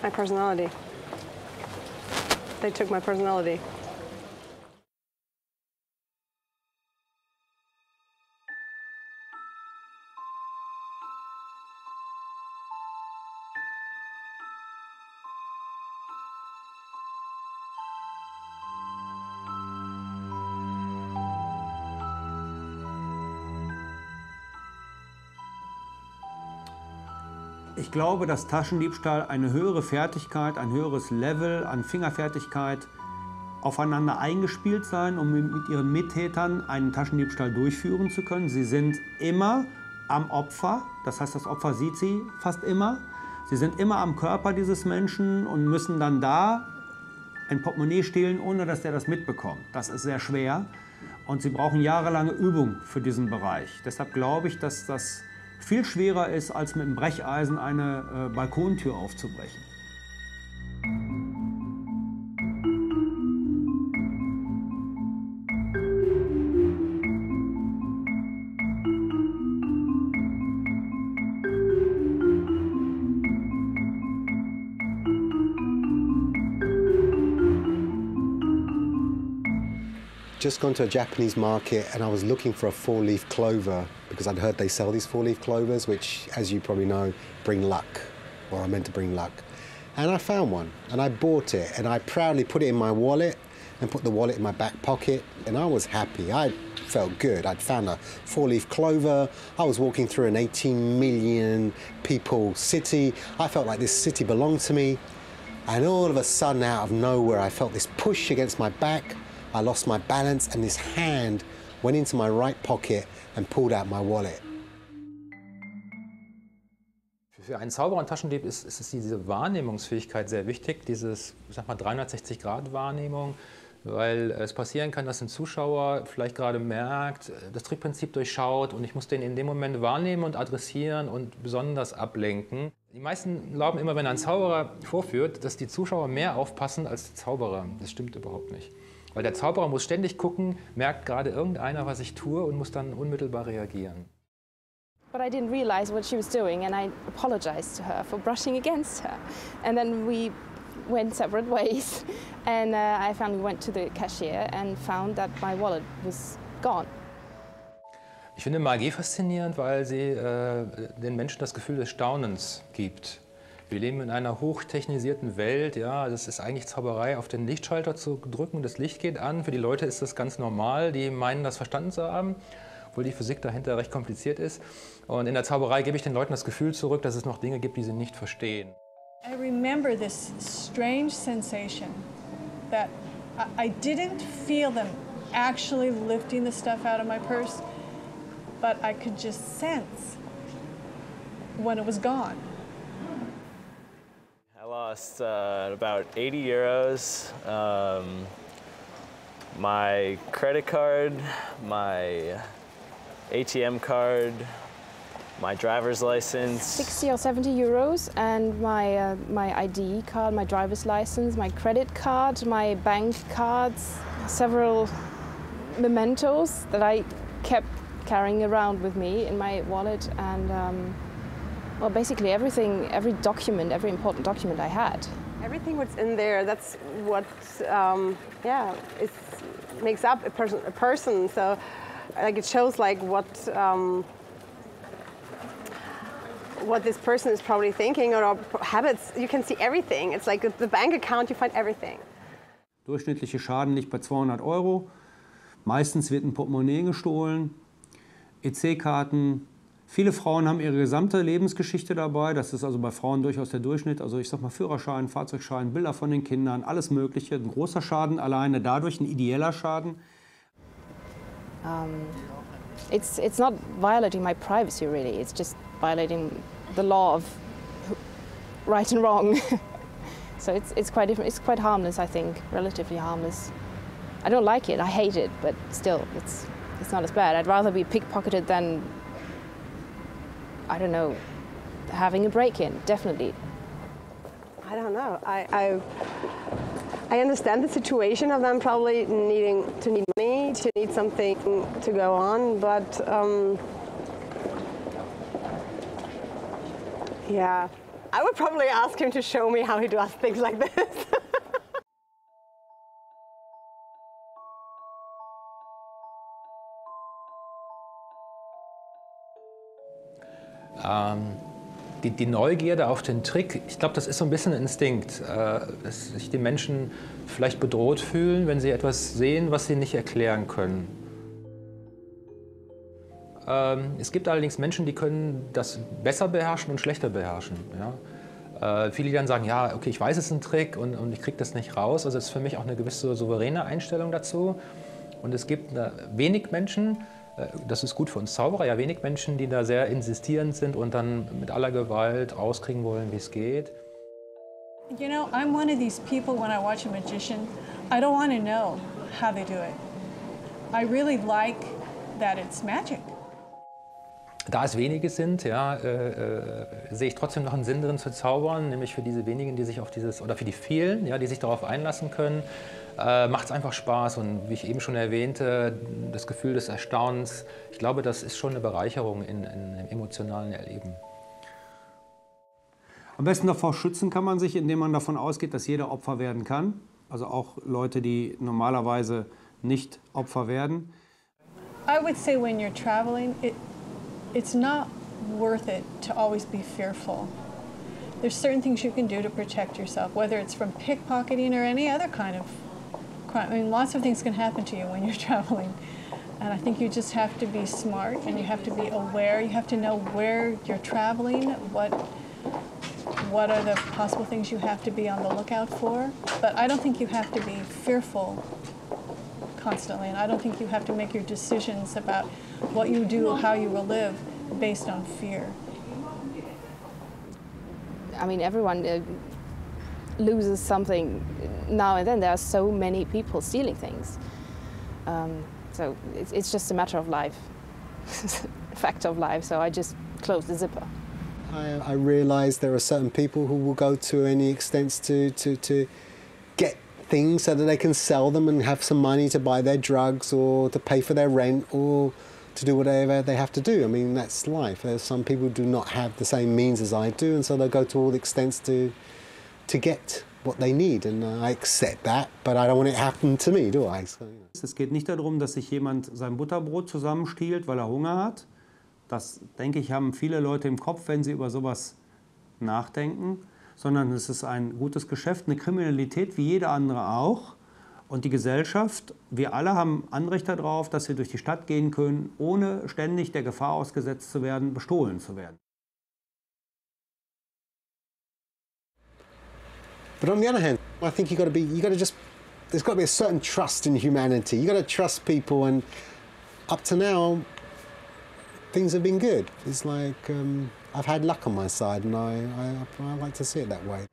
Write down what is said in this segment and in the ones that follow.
My personality. They took my personality. Ich glaube, dass Taschendiebstahl eine höhere Fertigkeit, ein höheres Level an Fingerfertigkeit aufeinander eingespielt sein, um mit ihren Mittätern einen Taschendiebstahl durchführen zu können. Sie sind immer am Opfer, das heißt, das Opfer sieht sie fast immer. Sie sind immer am Körper dieses Menschen und müssen dann da ein Portemonnaie stehlen, ohne dass der das mitbekommt. Das ist sehr schwer und sie brauchen jahrelange Übung für diesen Bereich. Deshalb glaube ich, dass das viel schwerer ist, als mit einem Brecheisen eine Balkontür aufzubrechen. Just gone to a Japanese market and I was looking for a four-leaf clover because I'd heard they sell these four-leaf clovers, which, as you probably know, bring luck, or are meant to bring luck. And I found one, and I bought it, and I proudly put it in my wallet and put the wallet in my back pocket, and I was happy. I felt good. I'd found a four-leaf clover. I was walking through an 18 million people city. I felt like this city belonged to me. And all of a sudden, out of nowhere, I felt this push against my back. I lost my balance and this hand went into my right pocket and pulled out my wallet. Für einen Zauberer und Taschendieb ist diese Wahrnehmungsfähigkeit sehr wichtig, dieses, ich sag mal, 360-Grad-Wahrnehmung, weil es passieren kann, dass ein Zuschauer vielleicht gerade merkt, das Trickprinzip durchschaut und ich muss den in dem Moment wahrnehmen und adressieren und besonders ablenken. Die meisten glauben immer, wenn ein Zauberer vorführt, dass die Zuschauer mehr aufpassen als der Zauberer. Das stimmt überhaupt nicht. Weil der Zauberer muss ständig gucken, merkt gerade irgendeiner, was ich tue und muss dann unmittelbar reagieren. But I didn't realize what she was doing and I apologized to her for brushing against her. And then we went separate ways and I finally went to the cashier and found that my wallet was gone. Ich finde Magie faszinierend, weil sie den Menschen das Gefühl des Staunens gibt. Wir leben in einer hochtechnisierten Welt, ja, das ist eigentlich Zauberei, auf den Lichtschalter zu drücken, das Licht geht an. Für die Leute ist das ganz normal, die meinen, das verstanden zu haben, obwohl die Physik dahinter recht kompliziert ist. Und in der Zauberei gebe ich den Leuten das Gefühl zurück, dass es noch Dinge gibt, die sie nicht verstehen. I remember this strange sensation that I didn't feel them actually lifting the stuff out of my purse, but I could just sense when it was gone. I lost about 80 euros, my credit card, my ATM card, my driver's license. 60 or 70 euros and my ID card, my driver's license, my credit card, my bank cards, several mementos that I kept carrying around with me in my wallet and well, basically everything, every document, every important document I had. Everything what's in there, that's what, yeah, it makes up a person. So, like, it shows like what this person is probably thinking or habits. You can see everything. It's like the bank account, you find everything. Durchschnittliche Schaden liegt bei 200 €. Meistens wird ein Portemonnaie gestohlen, EC-Karten. Viele Frauen haben ihre gesamte Lebensgeschichte dabei. Das ist also bei Frauen durchaus der Durchschnitt. Also ich sag mal Führerschein, Fahrzeugschein, Bilder von den Kindern, alles Mögliche. Ein großer Schaden alleine dadurch, ein ideeller Schaden. It's not violating my privacy really. It's just violating the law of right and wrong. So it's quite different. It's quite harmless, I think, relatively harmless. I don't like it. I hate it, but still, it's not as bad. I'd rather be pickpocketed than, I don't know, having a break-in, definitely. I don't know. I understand the situation of them probably needing to need money, to need something to go on, but yeah, I would probably ask him to show me how he does things like this. Die Neugierde auf den Trick, ich glaube, das ist so ein bisschen ein Instinkt, dass sich die Menschen vielleicht bedroht fühlen, wenn sie etwas sehen, was sie nicht erklären können. Es gibt allerdings Menschen, die können das besser beherrschen und schlechter beherrschen. Ja? Viele, die dann sagen, ja, okay, ich weiß, es ist ein Trick und ich kriege das nicht raus. Also das ist für mich auch eine gewisse souveräne Einstellung dazu. Und es gibt wenig Menschen, das ist gut für uns Zauberer, ja, wenig Menschen, die da sehr insistierend sind und dann mit aller Gewalt rauskriegen wollen, wie es geht. You know, I'm one of these people when I watch a magician, I don't want to know how they do it. I really like that it's magic. Da es wenige sind, ja, sehe ich trotzdem noch einen Sinn drin zu zaubern, nämlich für diese wenigen, die sich auf dieses, oder für die vielen, ja, die sich darauf einlassen können, macht es einfach Spaß. Und wie ich eben schon erwähnte, das Gefühl des Erstaunens, ich glaube, das ist schon eine Bereicherung im emotionalen Erleben. Am besten davor schützen kann man sich, indem man davon ausgeht, dass jeder Opfer werden kann. Also auch Leute, die normalerweise nicht Opfer werden. I would say when you're traveling, it's not worth it to always be fearful. There's certain things you can do to protect yourself, whether it's from pickpocketing or any other kind of crime. I mean, lots of things can happen to you when you're traveling. And I think you just have to be smart and you have to be aware. You have to know where you're traveling, what are the possible things you have to be on the lookout for. But I don't think you have to be fearful constantly, and I don't think you have to make your decisions about what you do, how you will live, based on fear. I mean, everyone loses something now and then. There are so many people stealing things. So it's just a matter of life, fact of life. So I just close the zipper. I realise there are certain people who will go to any extents to get things so that they can sell them and have some money to buy their drugs or to pay for their rent or to do whatever they have to do. I mean, that's life. There's some people who do not have the same means as I do, and so they'll go to all the extents to get what they need, and I accept that, but I don't want it to happen to me, do I? So, you know. Es geht nicht darum, dass sich jemand sein Butterbrot zusammenstiehlt, weil er Hunger hat. Das, denke ich, haben viele Leute im Kopf, wenn sie über sowas nachdenken. Sondern es ist ein gutes Geschäft, eine Kriminalität wie jede andere auch. Und die Gesellschaft, wir alle haben Anrecht darauf, dass wir durch die Stadt gehen können, ohne ständig der Gefahr ausgesetzt zu werden, bestohlen zu werden. But on the other hand, I think there's got to be a certain trust in humanity. You got to trust people, and up to now, things have been good. It's like I've had luck on my side, and I like to see it that way.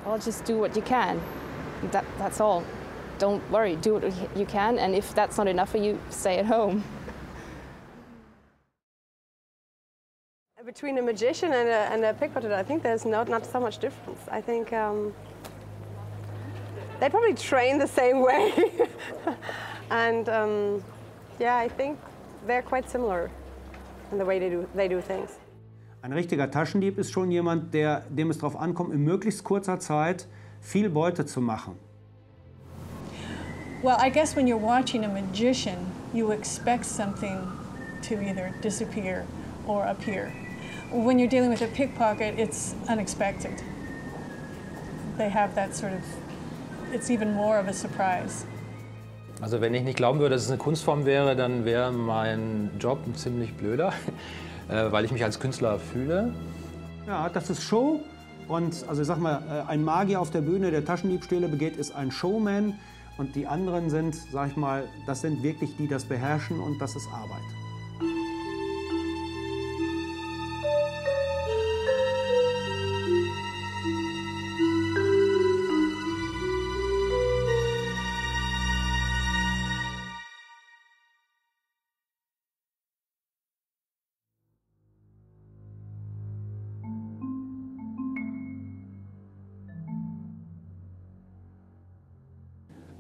Well, just do what you can. That's all. Don't worry, do what you can, and if that's not enough for you, stay at home. Between a magician and a pickpocket, I think there's not so much difference. I think they probably train the same way. And yeah, I think they're quite similar in the way they do things. Ein richtiger Taschendieb ist schon jemand, dem es darauf ankommt, in möglichst kurzer Zeit viel Beute zu machen. Well, I guess when you're watching a magician, you expect something to either disappear or appear. When you're dealing with a pickpocket, it's unexpected. They have that sort of, it's even more of a surprise. Also wenn ich nicht glauben würde, dass es eine Kunstform wäre, dann wäre mein Job ein ziemlich blöder, weil ich mich als Künstler fühle. Ja, das ist Show. Und also ich sag mal, ein Magier auf der Bühne, der Taschendiebstähle begeht, ist ein Showman. Und die anderen sind, sag ich mal, das sind wirklich die, die das beherrschen, und das ist Arbeit.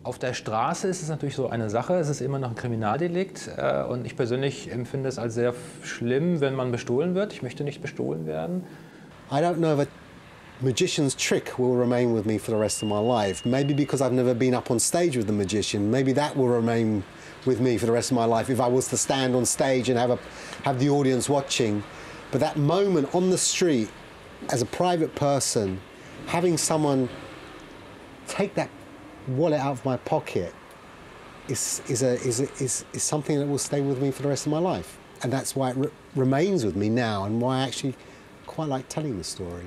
Auf der Straße ist es natürlich so eine Sache, es ist immer noch ein Kriminaldelikt und ich persönlich empfinde es als sehr schlimm, wenn man bestohlen wird. Ich möchte nicht bestohlen werden. I don't know if magician's trick will remain with me for the rest of my life. Maybe because I've never been up on stage with the magician, maybe that will remain with me for the rest of my life if I was to stand on stage and have the audience watching. But that moment on the street, as a private person, having someone take that wallet out of my pocket is something that will stay with me for the rest of my life. And that's why it remains with me now, and why I actually quite like telling the story.